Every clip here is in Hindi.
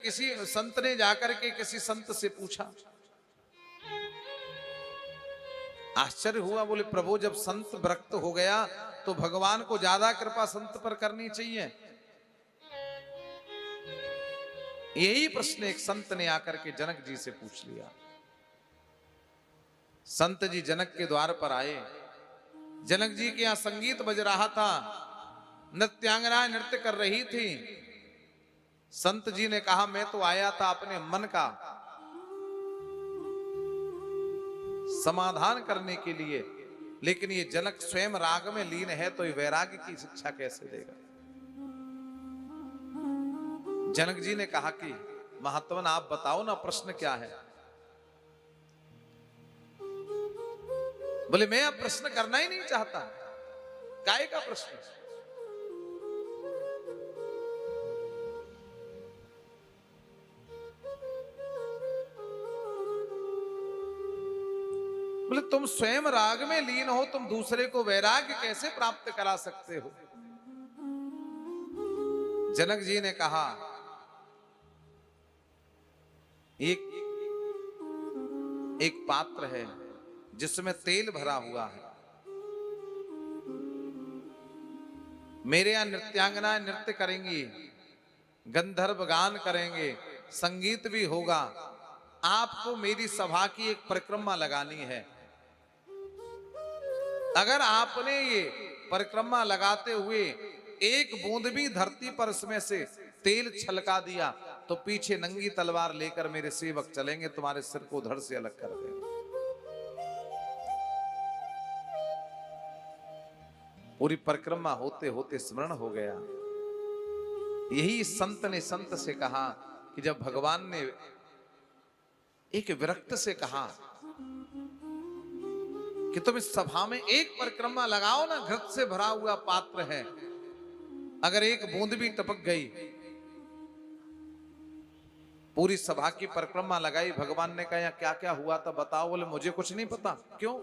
किसी संत ने जाकर के किसी संत से पूछा, आश्चर्य हुआ। बोले प्रभु जब संत विरक्त हो गया तो भगवान को ज्यादा कृपा संत पर करनी चाहिए। यही प्रश्न एक संत ने आकर के जनक जी से पूछ लिया। संत जी जनक के द्वार पर आए। जनक जी के यहां संगीत बज रहा था, नृत्यांगनाएं नृत्य कर रही थी। संत जी ने कहा मैं तो आया था अपने मन का समाधान करने के लिए, लेकिन ये जनक स्वयं राग में लीन है तो ये वैराग्य की शिक्षा कैसे देगा। जनक जी ने कहा कि महात्मन आप बताओ ना प्रश्न क्या है। बोले मैं अब प्रश्न करना ही नहीं चाहता, काय का प्रश्न। बोले तुम स्वयं राग में लीन हो, तुम दूसरे को वैराग्य कैसे प्राप्त करा सकते हो। जनक जी ने कहा एक पात्र है जिसमें तेल भरा हुआ है। मेरे यहां नृत्यांगनाएं नृत्य करेंगी, गंधर्व गान करेंगे, संगीत भी होगा। आपको मेरी सभा की एक परिक्रमा लगानी है। अगर आपने ये परिक्रमा लगाते हुए एक बूंद भी धरती पर इसमें से तेल छलका दिया तो पीछे नंगी तलवार लेकर मेरे सेवक चलेंगे, तुम्हारे सिर को धड़ से अलग कर देंगे। पूरी परिक्रमा होते होते स्मरण हो गया। यही संत ने संत से कहा कि जब भगवान ने एक विरक्त से कहा कि तुम इस सभा में एक परिक्रमा लगाओ ना, घृत से भरा हुआ पात्र है, अगर एक बूंद भी टपक गई। पूरी सभा की परिक्रमा लगाई। भगवान ने कहा क्या क्या हुआ था बताओ। बोले मुझे कुछ नहीं पता। क्यों।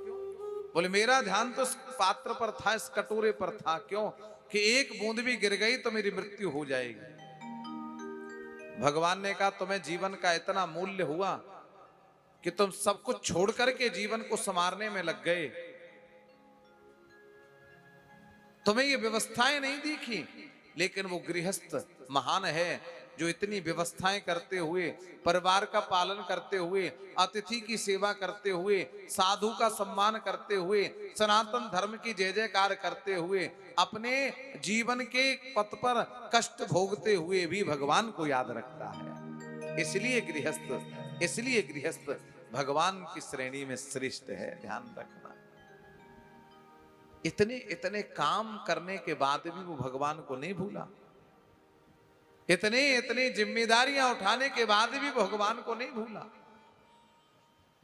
बोले मेरा ध्यान तो इस पात्र पर था, इस कटोरे पर था। क्यों कि एक बूंद भी गिर गई तो मेरी मृत्यु हो जाएगी। भगवान ने कहा तुम्हें जीवन का इतना मूल्य हुआ कि तुम सब कुछ छोड़ करके जीवन को संवारने में लग गए। तुम्हें ये व्यवस्थाएं नहीं दिखी, लेकिन वो गृहस्थ महान है जो इतनी व्यवस्थाएं करते हुए, परिवार का पालन करते हुए, अतिथि की सेवा करते हुए, साधु का सम्मान करते हुए, सनातन धर्म की जय जयकार करते हुए, अपने जीवन के पथ पर कष्ट भोगते हुए भी भगवान को याद रखता है। इसलिए गृहस्थ भगवान की श्रेणी में श्रेष्ठ है। ध्यान रखना। इतने काम करने के बाद भी वो भगवान को नहीं भूला। इतने जिम्मेदारियां उठाने के बाद भी भगवान को नहीं भूला।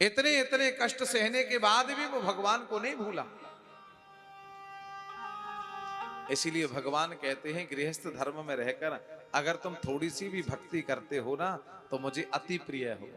इतने कष्ट सहने के बाद भी वो भगवान को नहीं भूला। इसीलिए भगवान कहते हैं गृहस्थ धर्म में रहकर अगर तुम थोड़ी सी भी भक्ति करते हो ना तो मुझे अति प्रिय हो।